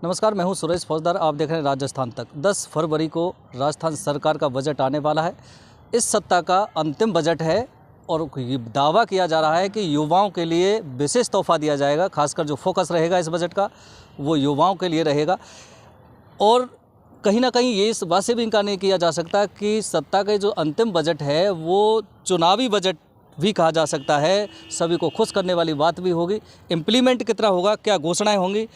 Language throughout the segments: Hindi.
नमस्कार, मैं हूं सुरेश फौजदार। आप देख रहे हैं राजस्थान तक। 10 फरवरी को राजस्थान सरकार का बजट आने वाला है। इस सप्ताह का अंतिम बजट है और दावा किया जा रहा है कि युवाओं के लिए विशेष तोहफा दिया जाएगा। खासकर जो फोकस रहेगा इस बजट का वो युवाओं के लिए रहेगा। और कहीं ना कहीं ये इस बात से भी इनकार नहीं किया जा सकता कि सप्ताह का जो अंतिम बजट है वो चुनावी बजट भी कहा जा सकता है। सभी को खुश करने वाली बात भी होगी। इम्प्लीमेंट कितना होगा, क्या घोषणाएं होंगी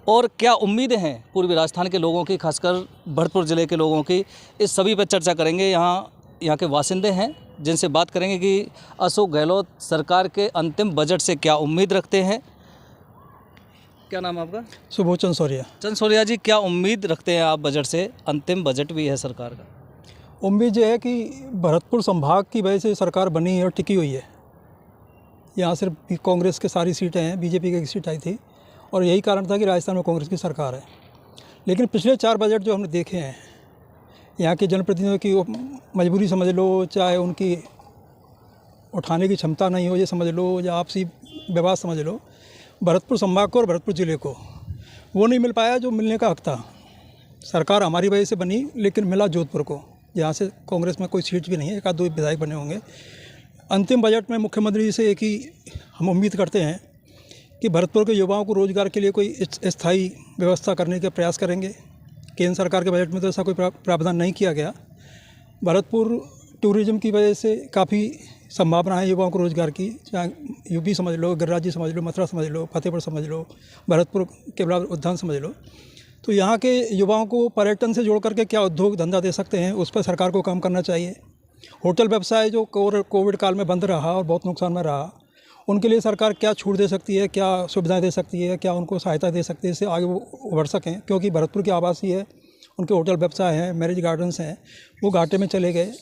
और क्या उम्मीदें हैं पूर्वी राजस्थान के लोगों की, खासकर भरतपुर ज़िले के लोगों की, इस सभी पर चर्चा करेंगे। यहाँ के वासिंदे हैं जिनसे बात करेंगे कि अशोक गहलोत सरकार के अंतिम बजट से क्या उम्मीद रखते हैं। क्या नाम है आपका? सुबोध चंद सोरिया जी, क्या उम्मीद रखते हैं आप बजट से? अंतिम बजट भी है सरकार का। उम्मीद ये है कि भरतपुर संभाग की वजह से सरकार बनी और टिकी हुई है। यहाँ सिर्फ कांग्रेस के सारी सीटें हैं, बीजेपी की एक सीट आई थी और यही कारण था कि राजस्थान में कांग्रेस की सरकार है। लेकिन पिछले 4 बजट जो हमने देखे हैं, यहाँ के जनप्रतिनिधियों की मजबूरी समझ लो, चाहे उनकी उठाने की क्षमता नहीं हो ये समझ लो, या आपसी विवाद समझ लो, भरतपुर संभाग को और भरतपुर ज़िले को वो नहीं मिल पाया जो मिलने का हक था। सरकार हमारी वजह से बनी लेकिन मिला जोधपुर को, जहाँ से कांग्रेस में कोई सीट भी नहीं है, 1-2 विधायक बने होंगे। अंतिम बजट में मुख्यमंत्री जी से एक ही हम उम्मीद करते हैं कि भरतपुर के युवाओं को रोज़गार के लिए कोई स्थायी व्यवस्था करने का प्रयास करेंगे। केंद्र सरकार के बजट में तो ऐसा कोई प्रावधान नहीं किया गया। भरतपुर टूरिज़्म की वजह से काफ़ी संभावना है युवाओं को रोज़गार की, चाहे यूपी समझ लो, गिरिराज समझ लो, मथुरा समझ लो, फतेहपुर समझ लो, भरतपुर के बराबर उद्यान समझ लो। तो यहाँ के युवाओं को पर्यटन से जोड़ करके क्या उद्योग धंधा दे सकते हैं, उस पर सरकार को काम करना चाहिए। होटल व्यवसाय जो कोविड काल में बंद रहा और बहुत नुकसान में रहा, उनके लिए सरकार क्या छूट दे सकती है, क्या सुविधाएं दे सकती है, क्या उनको सहायता दे सकती है, इससे आगे वो उभर सकें। क्योंकि भरतपुर की आवासी है, उनके होटल व्यवसाय हैं, मैरिज गार्डन्स हैं, वो घाटे में चले गए।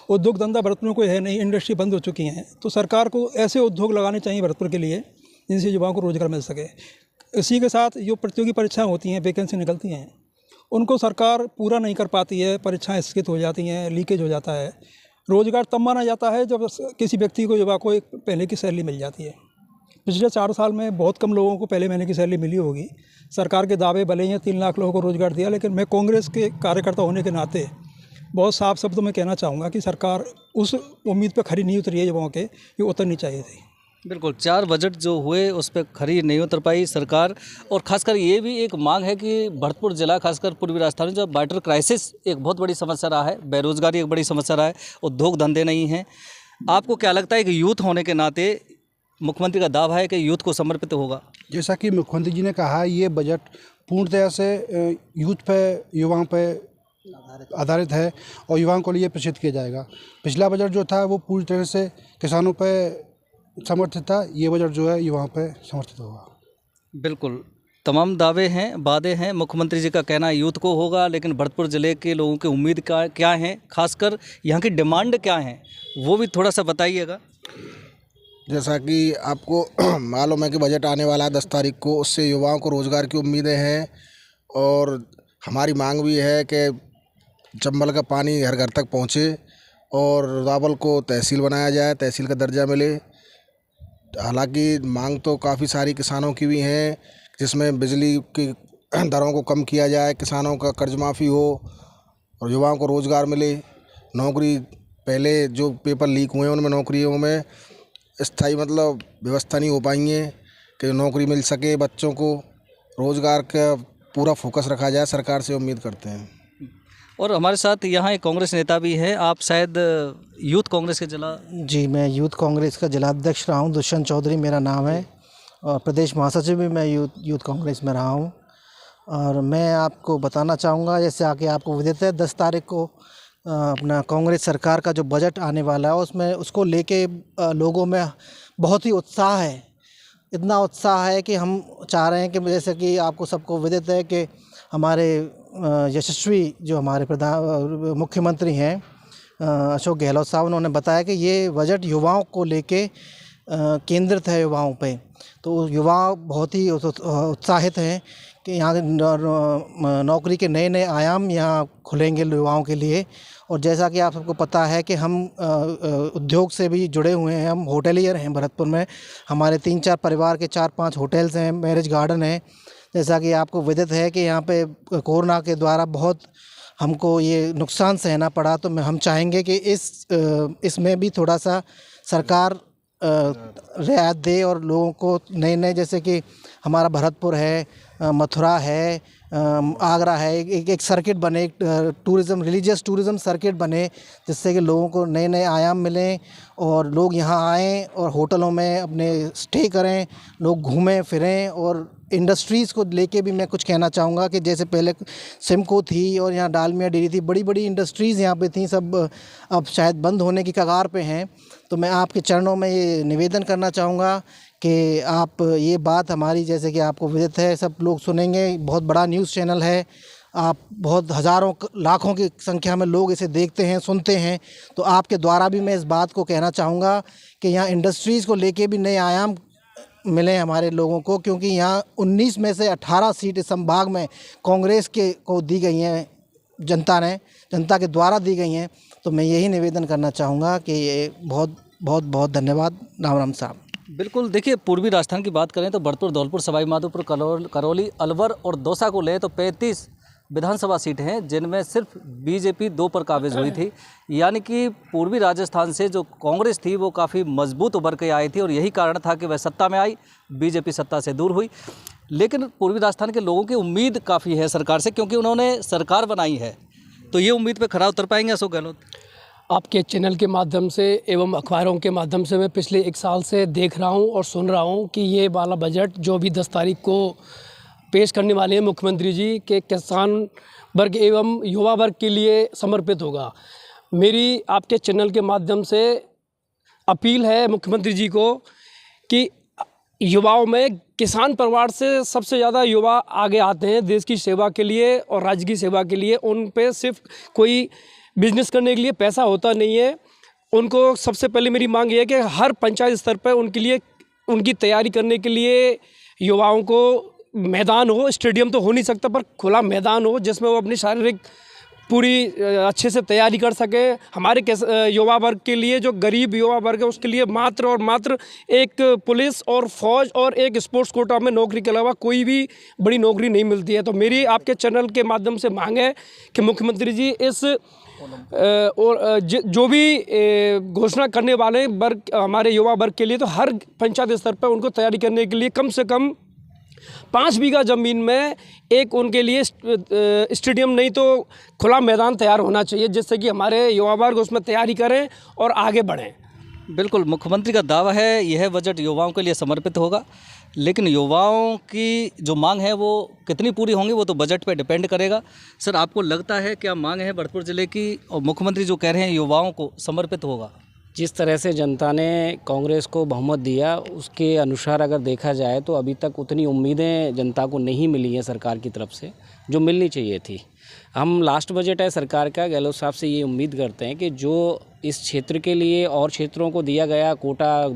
उद्योग धंधा भरतपुर में कोई है नहीं, इंडस्ट्री बंद हो चुकी हैं। तो सरकार को ऐसे उद्योग लगाने चाहिए भरतपुर के लिए जिनसे युवाओं को रोज़गार मिल सके। इसी के साथ जो प्रतियोगी परीक्षाएँ होती हैं, वैकेंसी निकलती हैं, उनको सरकार पूरा नहीं कर पाती है, परीक्षाएँ स्थगित हो जाती हैं, लीकेज हो जाता है। रोज़गार तब माना जाता है जब किसी व्यक्ति को, युवा को, एक पहले की सैलरी मिल जाती है। पिछले 4 साल में बहुत कम लोगों को पहले महीने की सैलरी मिली होगी। सरकार के दावे भले ही 3 लाख लोगों को रोज़गार दिया, लेकिन मैं कांग्रेस के कार्यकर्ता होने के नाते बहुत साफ शब्दों में कहना चाहूँगा कि सरकार उस उम्मीद पर खरी नहीं उतरी है युवाओं के, ये उतरनी चाहिए थी। बिल्कुल, 4 बजट जो हुए उस पर खरी नहीं उतर पाई सरकार। और खासकर ये भी एक मांग है कि भरतपुर जिला, खासकर पूर्वी राजस्थान में जो वाटर क्राइसिस एक बहुत बड़ी समस्या रहा है, बेरोजगारी एक बड़ी समस्या रहा है, उद्योग धंधे नहीं हैं। आपको क्या लगता है कि यूथ होने के नाते मुख्यमंत्री का दावा है कि यूथ को समर्पित होगा? जैसा कि मुख्यमंत्री जी ने कहा, ये बजट पूर्णतया से यूथ पे, युवाओं पे आधारित है और युवाओं को लिए प्रेषित किया जाएगा। पिछला बजट जो था वो पूरी तरह से किसानों पे समर्थित था, ये बजट जो है युवाओं पे समर्थित होगा। बिल्कुल, तमाम दावे हैं, वादे हैं। मुख्यमंत्री जी का कहना यूथ को होगा, लेकिन भरतपुर ज़िले के लोगों की उम्मीद क्या है, खासकर यहाँ की डिमांड क्या है, वो भी थोड़ा सा बताइएगा। जैसा कि आपको मालूम है कि बजट आने वाला है 10 तारीख को, उससे युवाओं को रोज़गार की उम्मीदें हैं और हमारी मांग भी है कि चंबल का पानी घर घर तक पहुँचे और रुदावल को तहसील बनाया जाए, तहसील का दर्जा मिले। हालांकि मांग तो काफ़ी सारी किसानों की भी हैं, जिसमें बिजली की दरों को कम किया जाए, किसानों का कर्ज माफ़ी हो और युवाओं को रोज़गार मिले। नौकरी, पहले जो पेपर लीक हुए हैं उनमें नौकरियों में स्थायी व्यवस्था नहीं हो पाई है कि नौकरी मिल सके। बच्चों को रोज़गार का पूरा फोकस रखा जाए, सरकार से उम्मीद करते हैं। और हमारे साथ यहाँ एक कांग्रेस नेता भी है। आप शायद यूथ कांग्रेस के जिला? जी, मैं यूथ कांग्रेस का जिला अध्यक्ष रहा हूँ। दुष्यंत चौधरी मेरा नाम है और प्रदेश महासचिव भी मैं यूथ कांग्रेस में रहा हूँ। और मैं आपको बताना चाहूँगा, जैसे आके आपको विदित है, 10 तारीख को अपना कांग्रेस सरकार का जो बजट आने वाला है उसमें उसको लेके लोगों में बहुत ही उत्साह है। इतना उत्साह है कि हम चाह रहे हैं कि जैसे कि आपको सबको विदित है कि हमारे यशस्वी जो हमारे मुख्यमंत्री हैं अशोक गहलोत साहब, उन्होंने बताया कि ये बजट युवाओं को लेके केंद्रित है, युवाओं पे। तो युवा बहुत ही उत्साहित हैं कि यहाँ नौकरी के नए नए आयाम यहाँ खुलेंगे युवाओं के लिए। और जैसा कि आप सबको पता है कि हम उद्योग से भी जुड़े हुए हैं, हम होटेलियर हैं भरतपुर में। हमारे 3-4 परिवार के 4-5 होटल्स हैं, मैरिज गार्डन है, जैसा कि आपको विदित है कि यहाँ पे कोरोना के द्वारा बहुत हमको ये नुकसान सहना पड़ा, तो हम चाहेंगे कि इसमें भी थोड़ा सा सरकार रियायत दे और लोगों को नए नए, जैसे कि हमारा भरतपुर है, मथुरा है, आगरा है, एक सर्किट बने, एक टूरिज़्म, रिलीजियस टूरिज़्म सर्किट बने, जिससे कि लोगों को नए नए आयाम मिलें और लोग यहाँ आएँ और होटलों में अपने स्टे करें, लोग घूमें फिरें। और इंडस्ट्रीज़ को लेके भी मैं कुछ कहना चाहूँगा कि जैसे पहले सिमको थी और यहाँ डालमिया डेयरी थी, बड़ी बड़ी इंडस्ट्रीज़ यहाँ पे थी, सब अब शायद बंद होने की कगार पे हैं। तो मैं आपके चरणों में ये निवेदन करना चाहूँगा कि आप ये बात हमारी, जैसे कि आपको विदित है, सब लोग सुनेंगे, बहुत बड़ा न्यूज़ चैनल है, आप बहुत हज़ारों लाखों की संख्या में लोग इसे देखते हैं, सुनते हैं, तो आपके द्वारा भी मैं इस बात को कहना चाहूँगा कि यहाँ इंडस्ट्रीज़ को लेके भी नए आयाम मिले हमारे लोगों को, क्योंकि यहाँ 19 में से 18 सीट इस संभाग में कांग्रेस को दी गई हैं, जनता के द्वारा दी गई हैं। तो मैं यही निवेदन करना चाहूँगा कि ये बहुत बहुत बहुत धन्यवाद। राम राम साहब। बिल्कुल, देखिए पूर्वी राजस्थान की बात करें तो भरतपुर, धौलपुर, सवाई माधोपुर, करौली, अलवर और दौसा को लें तो 35 विधानसभा सीट हैं, जिनमें सिर्फ बीजेपी 2 पर काबिज हुई थी। यानी कि पूर्वी राजस्थान से जो कांग्रेस थी वो काफ़ी मजबूत उभर के आई थी और यही कारण था कि वह सत्ता में आई, बीजेपी सत्ता से दूर हुई। लेकिन पूर्वी राजस्थान के लोगों की उम्मीद काफ़ी है सरकार से, क्योंकि उन्होंने सरकार बनाई है। तो ये उम्मीद पे खरा उतर पाएंगे अशोक गहलोत? आपके चैनल के माध्यम से एवं अखबारों के माध्यम से मैं पिछले 1 साल से देख रहा हूं और सुन रहा हूं कि ये वाला बजट जो भी 10 तारीख को पेश करने वाले हैं मुख्यमंत्री जी के, किसान वर्ग एवं युवा वर्ग के लिए समर्पित होगा। मेरी आपके चैनल के माध्यम से अपील है मुख्यमंत्री जी को कि युवाओं में, किसान परिवार से सबसे ज़्यादा युवा आगे आते हैं देश की सेवा के लिए और राज्य की सेवा के लिए। उन पे सिर्फ कोई बिजनेस करने के लिए पैसा होता नहीं है। उनको सबसे पहले मेरी मांग ये है कि हर पंचायत स्तर पर उनके लिए, उनकी तैयारी करने के लिए युवाओं को मैदान हो, स्टेडियम तो हो नहीं सकता पर खुला मैदान हो जिसमें वो अपनी शारीरिक पूरी अच्छे से तैयारी कर सके। हमारे युवा वर्ग के लिए, जो गरीब युवा वर्ग है, उसके लिए मात्र और मात्र एक पुलिस और फौज और एक स्पोर्ट्स कोटा में नौकरी के अलावा कोई भी बड़ी नौकरी नहीं मिलती है। तो मेरी आपके चैनल के माध्यम से मांग है कि मुख्यमंत्री जी इस और जो भी घोषणा करने वाले वर्ग, हमारे युवा वर्ग के लिए, तो हर पंचायत स्तर पर उनको तैयारी करने के लिए कम से कम 5 बीघा ज़मीन में एक उनके लिए स्टेडियम नहीं तो खुला मैदान तैयार होना चाहिए, जिससे कि हमारे युवा वर्ग उसमें तैयारी करें और आगे बढ़ें। बिल्कुल, मुख्यमंत्री का दावा है यह बजट युवाओं के लिए समर्पित होगा, लेकिन युवाओं की जो मांग है वो कितनी पूरी होंगी वो तो बजट पे डिपेंड करेगा। सर, आपको लगता है क्या मांग है भरतपुर ज़िले की, और मुख्यमंत्री जो कह रहे हैं युवाओं को समर्पित होगा? जिस तरह से जनता ने कांग्रेस को बहुमत दिया उसके अनुसार अगर देखा जाए तो अभी तक उतनी उम्मीदें जनता को नहीं मिली हैं सरकार की तरफ से जो मिलनी चाहिए थी। हम लास्ट बजट है सरकार का, गहलोत साहब से ये उम्मीद करते हैं कि जो इस क्षेत्र के लिए और क्षेत्रों को दिया गया कोटा,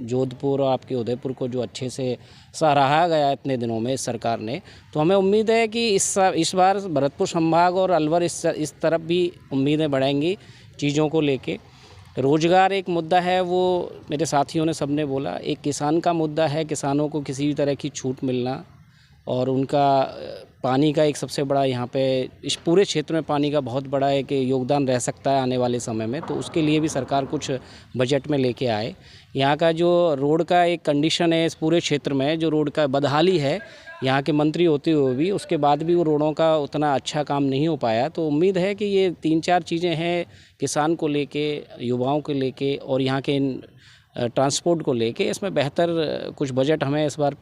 जोधपुर और आपके उदयपुर को जो अच्छे से सराहा गया इतने दिनों में इस सरकार ने, तो हमें उम्मीद है कि इस बार भरतपुर संभाग और अलवर इस तरफ भी उम्मीदें बढ़ेंगी चीज़ों को लेके। रोज़गार एक मुद्दा है, वो मेरे साथियों ने सबने बोला। एक किसान का मुद्दा है, किसानों को किसी भी तरह की छूट मिलना, और उनका पानी का एक सबसे बड़ा यहाँ पे इस पूरे क्षेत्र में पानी का बहुत बड़ा एक योगदान रह सकता है आने वाले समय में, तो उसके लिए भी सरकार कुछ बजट में लेके आए। यहाँ का जो रोड का एक कंडीशन है इस पूरे क्षेत्र में, जो रोड का बदहाली है, यहाँ के मंत्री होते हुए भी उसके बाद भी वो रोडों का उतना अच्छा काम नहीं हो पाया। तो उम्मीद है कि ये 3-4 चीज़ें हैं किसान को लेके, युवाओं को लेके और यहाँ के ट्रांसपोर्ट को लेके, इसमें बेहतर कुछ बजट हमें इस बार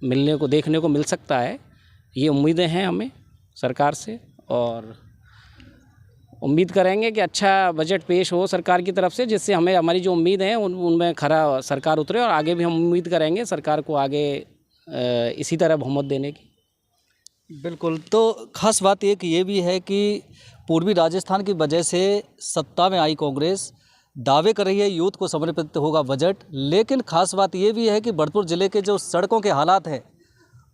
मिलने को, देखने को मिल सकता है। ये उम्मीदें हैं हमें सरकार से, और उम्मीद करेंगे कि अच्छा बजट पेश हो सरकार की तरफ से, जिससे हमें हमारी जो उम्मीद है उनमें खरा सरकार उतरे, और आगे भी हम उम्मीद करेंगे सरकार को आगे इसी तरह बहुमत देने की। बिल्कुल, तो ख़ास बात एक ये भी है कि पूर्वी राजस्थान की वजह से सत्ता में आई कांग्रेस दावे कर रही है यूथ को समर्पित होगा बजट, लेकिन ख़ास बात ये भी है कि भरतपुर ज़िले के जो सड़कों के हालात हैं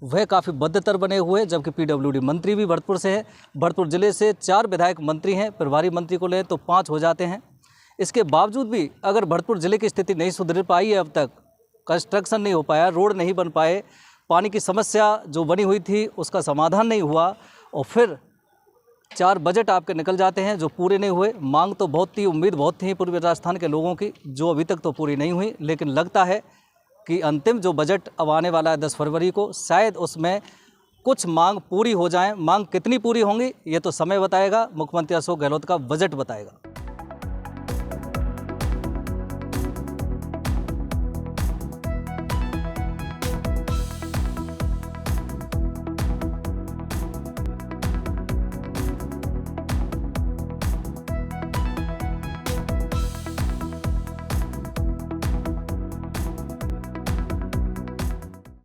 वह काफ़ी बदतर बने हुए हैं, जबकि PWD मंत्री भी भरतपुर से है। भरतपुर ज़िले से 4 विधायक मंत्री हैं, प्रभारी मंत्री को ले तो 5 हो जाते हैं। इसके बावजूद भी अगर भरतपुर ज़िले की स्थिति नहीं सुधर पाई है, अब तक कंस्ट्रक्शन नहीं हो पाया, रोड नहीं बन पाए, पानी की समस्या जो बनी हुई थी उसका समाधान नहीं हुआ और फिर 4 बजट आपके निकल जाते हैं जो पूरे नहीं हुए। मांग तो बहुत थी, उम्मीद बहुत थी पूर्वी राजस्थान के लोगों की, जो अभी तक तो पूरी नहीं हुई। लेकिन लगता है कि अंतिम जो बजट अब आने वाला है 10 फरवरी को, शायद उसमें कुछ मांग पूरी हो जाएं। मांग कितनी पूरी होंगी ये तो समय बताएगा, मुख्यमंत्री अशोक गहलोत का बजट बताएगा।